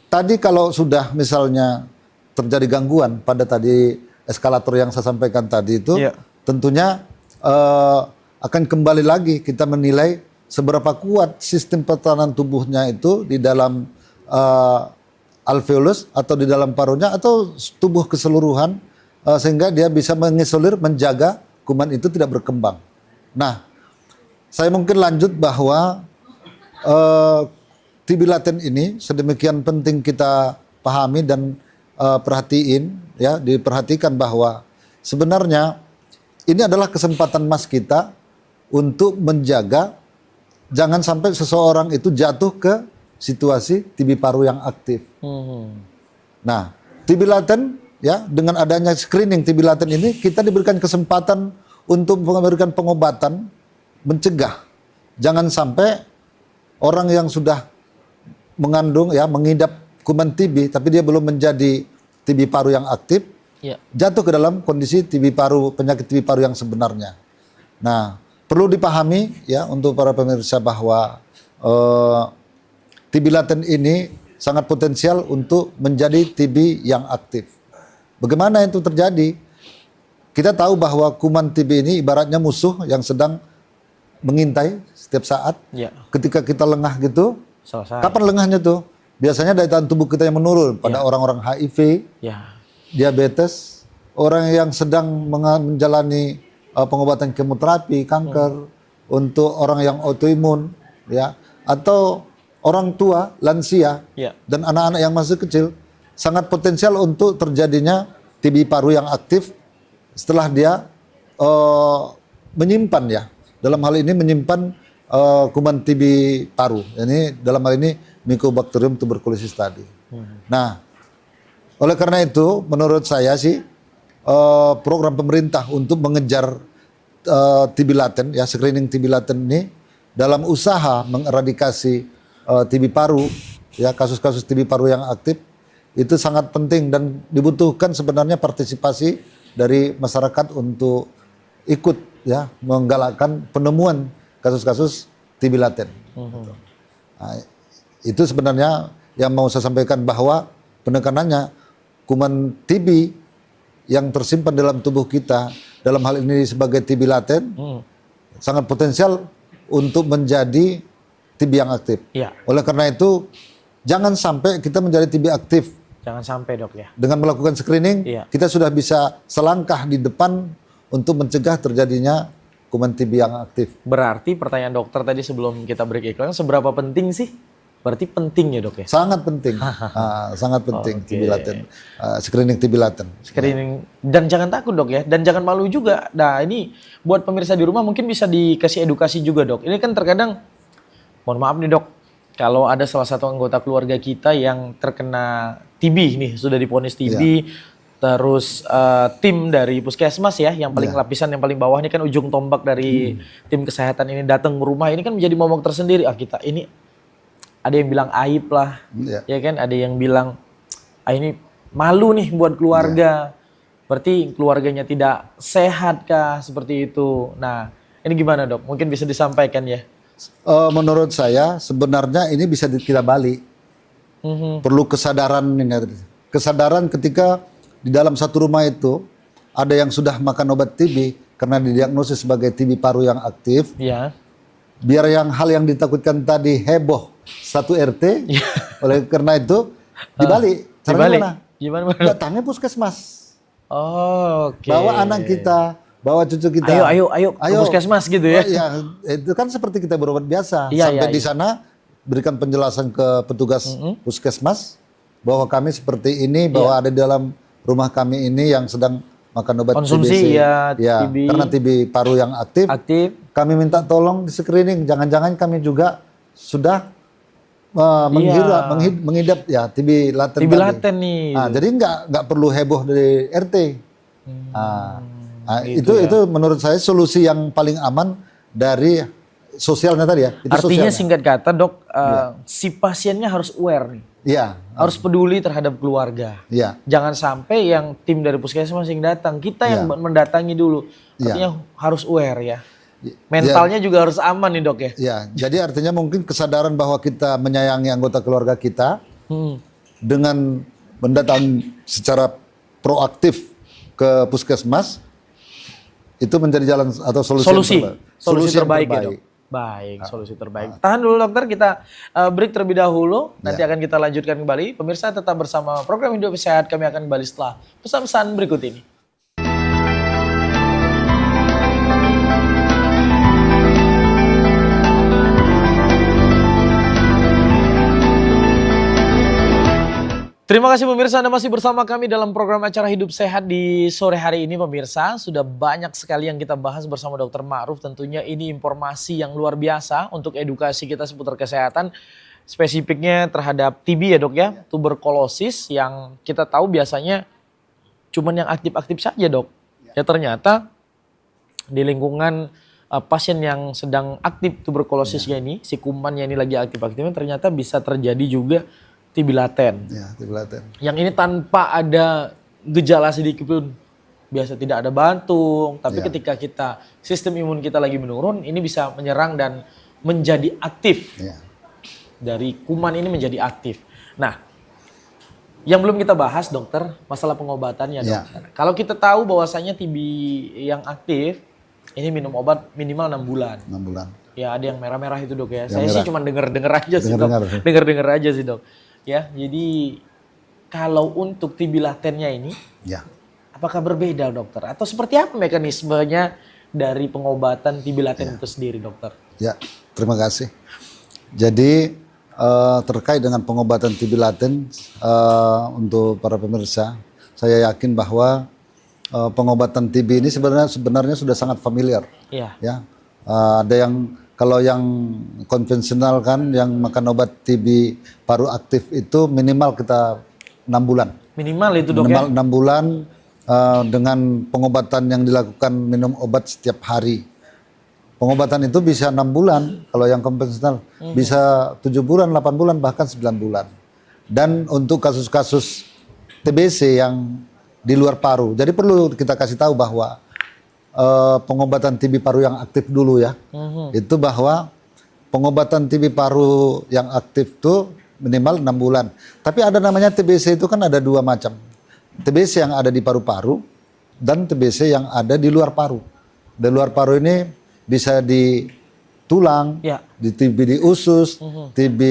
tadi kalau sudah misalnya terjadi gangguan pada tadi eskalator yang saya sampaikan tadi itu, Iya. tentunya akan kembali lagi kita menilai seberapa kuat sistem pertahanan tubuhnya itu di dalam alveolus atau di dalam parunya atau tubuh keseluruhan sehingga dia bisa mengisolir, menjaga kuman itu tidak berkembang. Nah, saya mungkin lanjut bahwa TB laten ini sedemikian penting kita pahami dan perhatiin, ya, diperhatikan bahwa sebenarnya ini adalah kesempatan emas kita untuk menjaga jangan sampai seseorang itu jatuh ke situasi TB paru yang aktif. Nah, TB laten, ya, dengan adanya screening TB laten ini kita diberikan kesempatan untuk memberikan pengobatan mencegah. Jangan sampai orang yang sudah mengandung, ya, mengidap kuman TB tapi dia belum menjadi TB paru yang aktif, jatuh ke dalam kondisi TB paru, penyakit TB paru yang sebenarnya. Nah, perlu dipahami, ya, untuk para pemirsa bahwa TB laten ini sangat potensial untuk menjadi TB yang aktif. Bagaimana itu terjadi? Kita tahu bahwa kuman TB ini ibaratnya musuh yang sedang mengintai setiap saat. Ketika kita lengah gitu, selesai. Kapan lengahnya tuh? Biasanya daya tahan tubuh kita yang menurun pada orang-orang HIV, diabetes, orang yang sedang menjalani pengobatan kemoterapi, kanker, untuk orang yang autoimun, ya, atau orang tua, lansia, dan anak-anak yang masih kecil, sangat potensial untuk terjadinya TB paru yang aktif setelah dia menyimpan, ya. Dalam hal ini menyimpan kuman TB paru. Ini dalam hal ini Mycobacterium tuberculosis tadi. Nah, oleh karena itu menurut saya sih program pemerintah untuk mengejar TB laten, ya, screening TB laten ini dalam usaha mengeradikasi TB paru, ya, kasus-kasus TB paru yang aktif itu sangat penting dan dibutuhkan sebenarnya partisipasi dari masyarakat untuk ikut, ya, menggalakkan penemuan kasus-kasus TB laten. Nah, itu sebenarnya yang mau saya sampaikan bahwa penekanannya kuman TB yang tersimpan dalam tubuh kita, dalam hal ini sebagai TB laten, sangat potensial untuk menjadi TB yang aktif. Oleh karena itu, jangan sampai kita menjadi TB aktif. Jangan sampai, Dok, ya. Dengan melakukan screening, kita sudah bisa selangkah di depan untuk mencegah terjadinya kuman TB yang aktif. Berarti pertanyaan dokter tadi sebelum kita break iklan, seberapa penting sih? Berarti penting, ya, Dok, ya? Sangat penting. Sangat penting TB laten. Screening TB laten. Screening. Dan jangan takut, Dok, ya. Dan jangan malu juga. Nah, ini buat pemirsa di rumah mungkin bisa dikasih edukasi juga, Dok. Ini kan terkadang, mohon maaf nih, Dok, kalau ada salah satu anggota keluarga kita yang terkena TB nih, sudah divonis TB, terus tim dari puskesmas, ya, yang paling lapisan yang paling bawah ini kan ujung tombak dari tim kesehatan ini datang ke rumah, ini kan menjadi momok tersendiri. Kita ini ada yang bilang aib lah, ya kan, ada yang bilang ini malu nih buat keluarga, berarti keluarganya tidak sehat kah, seperti itu. Nah, ini gimana, Dok? Mungkin bisa disampaikan, ya. Menurut saya sebenarnya ini bisa kita balik. Perlu kesadaran ini. Kesadaran ketika di dalam satu rumah itu ada yang sudah makan obat TB karena didiagnosis sebagai TB paru yang aktif. Biar hal yang ditakutkan tadi heboh satu RT. Oleh karena itu dibalik. Caranya gimana? Datangnya puskesmas. Oke. Bawa anak kita, bawa cucu kita. Ayo ke puskesmas gitu, ya. Ya, itu kan seperti kita berobat biasa. Sampai di sana berikan penjelasan ke petugas puskesmas bahwa kami seperti ini, bahwa ada di dalam rumah kami ini yang sedang makan obat konsumsi, TBC, TB. Karena TB paru yang aktif. Kami minta tolong di screening. Jangan-jangan kami juga sudah mengidap, ya, TB laten. TB laten nih. Nah, jadi nggak perlu heboh dari RT. Itu menurut saya solusi yang paling aman dari sosialnya tadi, ya. Itu artinya sosialnya. singkat kata, Dok, si pasiennya harus aware nih. Harus peduli terhadap keluarga. Jangan sampai yang tim dari puskesmas yang datang, kita yang mendatangi dulu. Artinya harus aware, ya. Mentalnya juga harus aman nih, Dok, ya. Jadi artinya mungkin kesadaran bahwa kita menyayangi anggota keluarga kita dengan mendatangi secara proaktif ke puskesmas itu menjadi jalan atau solusi terbaik, ya, Dok. Baik, solusi terbaik. Tahan dulu, dokter, kita break terlebih dahulu. Nanti akan kita lanjutkan kembali. Pemirsa tetap bersama program Hidup Sehat. Kami akan kembali setelah pesan-pesan berikut ini. Terima kasih pemirsa, Anda masih bersama kami dalam program acara Hidup Sehat di sore hari ini pemirsa. Sudah banyak sekali yang kita bahas bersama Dr. Ma'ruf. Tentunya ini informasi yang luar biasa untuk edukasi kita seputar kesehatan. Spesifiknya terhadap TB ya dok ya, tuberkulosis yang kita tahu biasanya cuman yang aktif-aktif saja dok. Ya ternyata di lingkungan pasien yang sedang aktif tuberkulosisnya ini, si kumannya ini lagi aktif-aktifnya ternyata bisa terjadi juga TB laten. Ya, TB laten. Yang ini tanpa ada gejala sedikit pun, biasa tidak ada batuk, tapi ketika kita sistem imun kita lagi menurun, ini bisa menyerang dan menjadi aktif. Ya. Dari kuman ini menjadi aktif. Nah, yang belum kita bahas dokter, masalah pengobatannya dokter. Kalau kita tahu bahwasanya TB yang aktif, ini minum obat minimal 6 bulan. 6 bulan. Ya ada yang merah-merah itu dok ya. Yang Saya merah. sih cuma denger-denger aja sih dok. Denger-denger aja sih dok. Ya, jadi kalau untuk TB latennya ini, apakah berbeda dokter? Atau seperti apa mekanismenya dari pengobatan TB laten itu sendiri dokter? Ya, terima kasih. Jadi terkait dengan pengobatan TB laten untuk para pemirsa, saya yakin bahwa pengobatan TB ini sebenarnya sudah sangat familiar. Iya. Ya, ada yang kalau yang konvensional kan, yang makan obat TB paru aktif itu minimal kita 6 bulan. Minimal itu dok minimal ya? 6 bulan dengan pengobatan yang dilakukan minum obat setiap hari. Pengobatan itu bisa 6 bulan, kalau yang konvensional bisa 7 bulan, 8 bulan, bahkan 9 bulan. Dan untuk kasus-kasus TBC yang di luar paru, jadi perlu kita kasih tahu bahwa pengobatan TB paru yang aktif dulu ya, itu bahwa pengobatan TB paru yang aktif itu minimal 6 bulan. Tapi ada namanya TBC itu kan ada 2 macam. TBC yang ada di paru-paru dan TBC yang ada di luar paru. Di luar paru ini bisa di tulang, di TB di usus, TB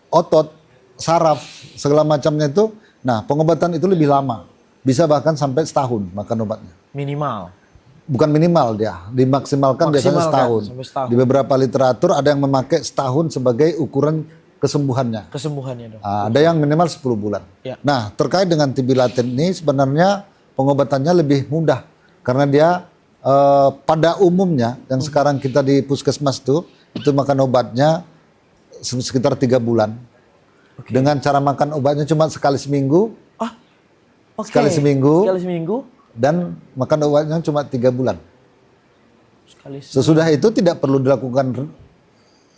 otot, saraf, segala macamnya itu. Nah, pengobatan itu lebih lama. Bisa bahkan sampai setahun makan obatnya. Minimal? Bukan minimal dia, dimaksimalkan biasanya setahun. Di beberapa literatur ada yang memakai setahun sebagai ukuran kesembuhannya. Kesembuhannya dok. Ada yang minimal 10 bulan. Ya. Nah, terkait dengan TB laten ini sebenarnya pengobatannya lebih mudah. Karena dia pada umumnya yang sekarang kita di puskesmas itu makan obatnya sekitar 3 bulan. Dengan cara makan obatnya cuma sekali seminggu. Sekali seminggu. Sekali seminggu. Dan makan obatnya cuma 3 bulan. Sekali seminggu. Sesudah itu tidak perlu dilakukan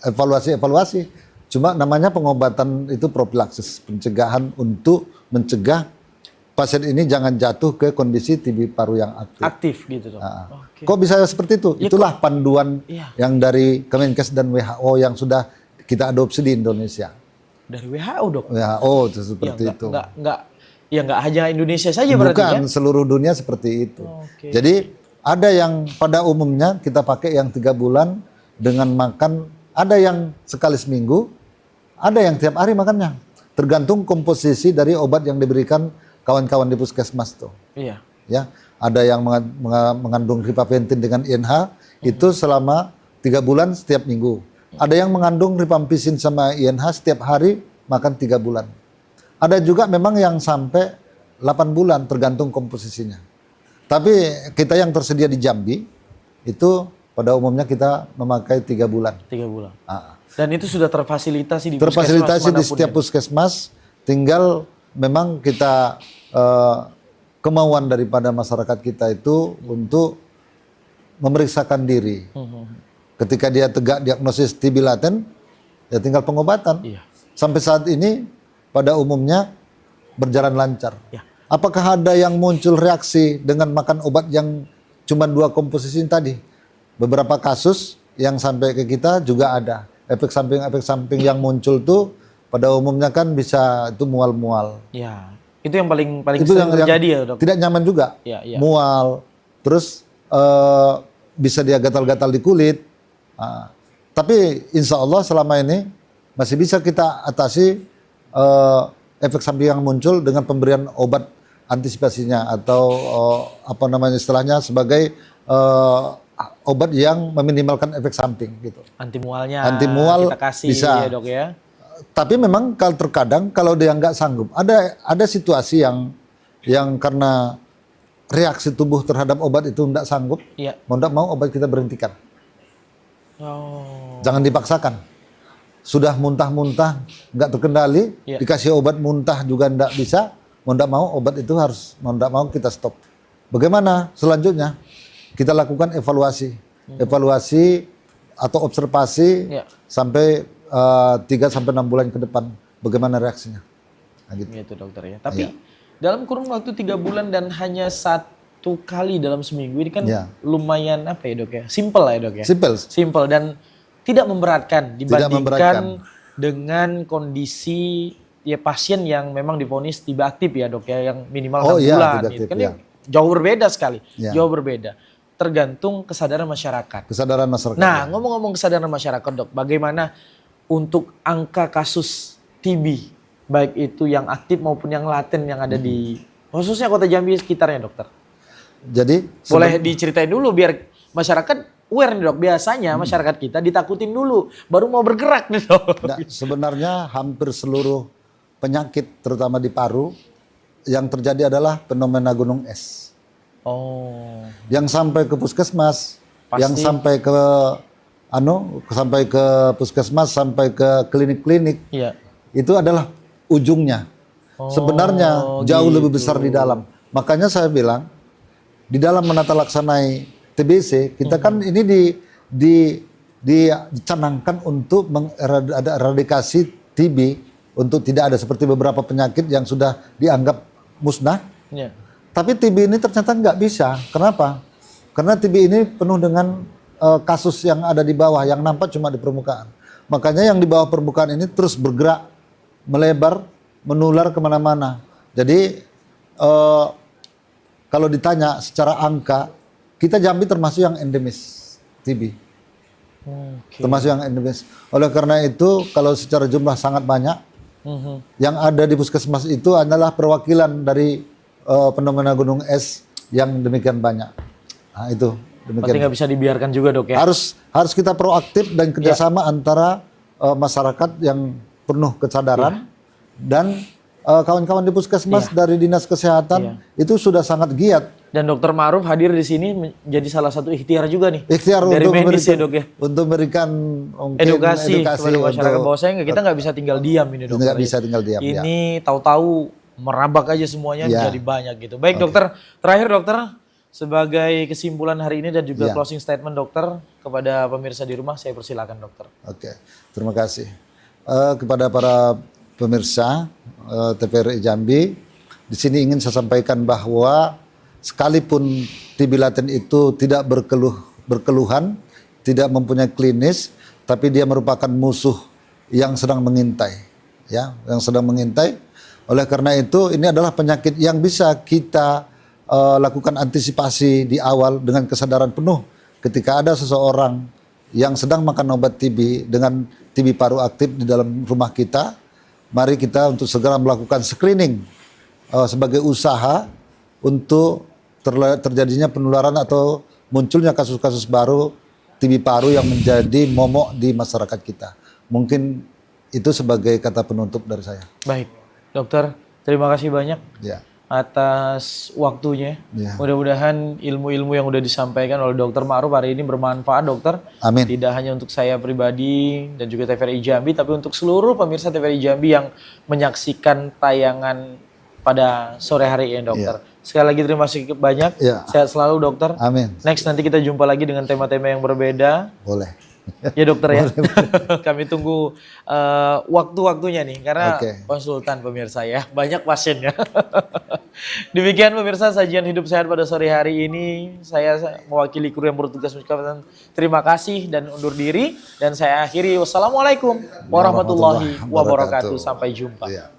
evaluasi. Cuma namanya pengobatan itu profilaksis, pencegahan untuk mencegah pasien ini jangan jatuh ke kondisi TB paru yang aktif. Aktif gitu dok. Kok bisa seperti itu? Ya, itulah panduan yang dari Kemenkes dan WHO yang sudah kita adopsi di Indonesia. Dari WHO dok? WHO seperti itu. Nggak hanya Indonesia saja berarti ya? Bukan, seluruh dunia seperti itu. Jadi ada yang pada umumnya kita pakai yang 3 bulan dengan makan, ada yang sekali seminggu, ada yang tiap hari makannya. Tergantung komposisi dari obat yang diberikan kawan-kawan di puskesmas tuh. Iya. Ya, ada yang mengandung rifampicin dengan INH itu selama 3 bulan setiap minggu. Ada yang mengandung rifampicin sama INH setiap hari makan 3 bulan. Ada juga memang yang sampai 8 bulan tergantung komposisinya. Tapi kita yang tersedia di Jambi itu pada umumnya kita memakai 3 bulan. 3 bulan. Dan itu sudah terfasilitasi di terfasilitasi di setiap puskesmas. Tinggal memang kita kemauan daripada masyarakat kita itu untuk memeriksakan diri. Ketika dia tegak diagnosis TB laten, ya tinggal pengobatan. Sampai saat ini pada umumnya berjalan lancar. Apakah ada yang muncul reaksi dengan makan obat yang cuma 2 komposisi tadi? Beberapa kasus yang sampai ke kita juga ada. Efek samping yang muncul tuh pada umumnya kan bisa itu mual-mual. Ya, itu yang paling sering terjadi ya dok? Tidak nyaman juga. Mual, terus bisa dia gatal-gatal di kulit. Tapi insya Allah selama ini masih bisa kita atasi efek samping yang muncul dengan pemberian obat antisipasinya atau apa namanya istilahnya sebagai obat yang meminimalkan efek samping gitu. Antimualnya Antimual kita kasih bisa ya dok ya. Tapi memang kalau terkadang kalau dia nggak sanggup, ada situasi yang karena reaksi tubuh terhadap obat itu nggak sanggup, Iya. mau nggak mau obat kita berhentikan. Oh. Jangan dipaksakan. Sudah muntah-muntah nggak terkendali, Iya. dikasih obat muntah juga nggak bisa, mau nggak mau obat itu harus mau nggak mau kita stop. Bagaimana selanjutnya? Kita lakukan evaluasi, evaluasi atau observasi Iya. sampai 3 sampai 6 bulan ke depan. Bagaimana reaksinya? Nah, gitu. Gitu dokter ya. Tapi Iya. dalam kurun waktu 3 bulan dan hanya 1 kali dalam seminggu ini kan Iya. lumayan apa ya dok ya? Simple lah ya dok ya. Simple. Simple dan tidak memberatkan dibandingkan memberatkan. dengan kondisi ya pasien yang memang divonis TB aktif ya dok ya, yang minimal 6 iya, bulan. TB Gitu. aktif, Kan iya. ini jauh berbeda sekali, Iya. jauh berbeda. Tergantung kesadaran masyarakat. Kesadaran masyarakat. Nah, ngomong-ngomong kesadaran masyarakat, Dok, bagaimana untuk angka kasus TB, baik itu yang aktif maupun yang laten yang ada di khususnya Kota Jambi sekitarnya, Dokter? Jadi Boleh diceritain dulu biar masyarakat aware nih, Dok. Biasanya masyarakat kita ditakutin dulu, baru mau bergerak nih, Dok. sebenarnya hampir seluruh penyakit terutama di paru yang terjadi adalah fenomena gunung es. Oh, Yang sampai ke puskesmas, Pasti. yang sampai ke puskesmas, sampai ke klinik-klinik, iya. itu adalah ujungnya. Sebenarnya jauh gitu. lebih besar di dalam. Makanya saya bilang di dalam menata laksanai TBC kita kan ini dicanangkan untuk mengeradikasi TB untuk tidak ada seperti beberapa penyakit yang sudah dianggap musnah. Iya. Tapi TB ini ternyata nggak bisa. Kenapa? Karena TB ini penuh dengan kasus yang ada di bawah, yang nampak cuma di permukaan. Makanya yang di bawah permukaan ini terus bergerak, melebar, menular kemana-mana. Jadi kalau ditanya secara angka, kita Jambi termasuk yang endemis TB. Oke. Termasuk yang endemis. Oleh karena itu, kalau secara jumlah sangat banyak, yang ada di puskesmas itu adalah perwakilan dari fenomena gunung es yang demikian banyak. Nah, itu Berarti demikian. nggak bisa dibiarkan juga, Dok ya? Harus kita proaktif dan kerjasama antara masyarakat yang penuh kesadaran dan kawan-kawan di puskesmas dari dinas kesehatan itu sudah sangat giat. Dan Dokter Ma'ruf hadir di sini menjadi salah satu ikhtiar juga nih. Ikhtiar dari untuk medis memberikan, ya, Dok ya? untuk memberikan mungkin Edukasi kepada masyarakat untuk- bahwasanya kita nggak bisa tinggal diam ini, Dokter. nggak bisa tinggal diam, ya. Ini tahu-tahu merambak aja semuanya Ya. jadi banyak gitu. Baik Dokter, terakhir Dokter sebagai kesimpulan hari ini dan juga Ya. closing statement Dokter kepada pemirsa di rumah, saya persilakan Dokter. Oke, terima kasih. Kepada para pemirsa TVRI Jambi, di sini ingin saya sampaikan bahwa sekalipun TB laten itu tidak berkeluhan, tidak mempunyai klinis, tapi dia merupakan musuh yang sedang mengintai, ya, yang sedang mengintai. Oleh karena itu, ini adalah penyakit yang bisa kita lakukan antisipasi di awal dengan kesadaran penuh. Ketika ada seseorang yang sedang makan obat TB dengan TB paru aktif di dalam rumah kita, mari kita untuk segera melakukan screening sebagai usaha untuk terjadinya penularan atau munculnya kasus-kasus baru TB paru yang menjadi momok di masyarakat kita. Mungkin itu sebagai kata penutup dari saya. Baik, Dokter, terima kasih banyak Ya. atas waktunya. Ya. Mudah-mudahan ilmu-ilmu yang udah disampaikan oleh Dokter Ma'ruf hari ini bermanfaat, Dokter. Amin. Tidak hanya untuk saya pribadi dan juga TVRI Jambi, tapi untuk seluruh pemirsa TVRI Jambi yang menyaksikan tayangan pada sore hari ini, Dokter. Sekali lagi terima kasih banyak. Ya. Sehat selalu, Dokter. Amin. Next nanti kita jumpa lagi dengan tema-tema yang berbeda. Boleh. Ya Dokter ya. Kami tunggu waktu-waktunya nih karena Oke. konsultan pemirsa ya, banyak pasiennya. Demikian pemirsa sajian hidup sehat pada sore hari ini. Saya mewakili kru yang bertugas mengucapkan terima kasih dan undur diri dan saya akhiri. Wassalamualaikum warahmatullahi wabarakatuh. Sampai jumpa. Ya.